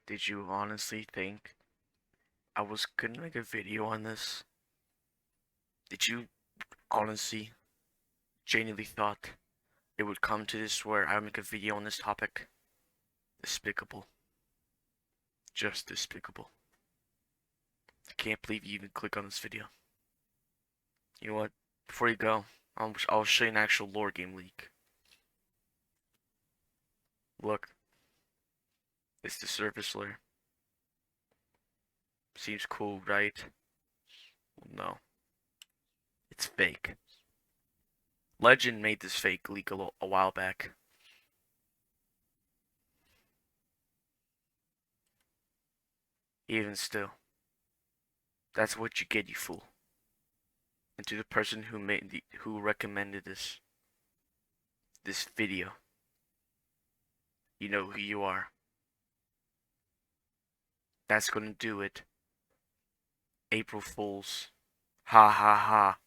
Did you honestly think I was gonna make a video on this? Did you honestly, genuinely thought it would come to this where I would make a video on this topic? Despicable. Just despicable. I can't believe you even click on this video. You know what? Before you go, I'll show you an actual lore game leak. Look, it's the surface layer. Seems cool, right? No, it's fake. Legend made this fake leak a while back. Even still, that's what you get, you fool. And to the person who recommended this video, you know who you are. That's gonna do it. April Fools. Ha ha ha.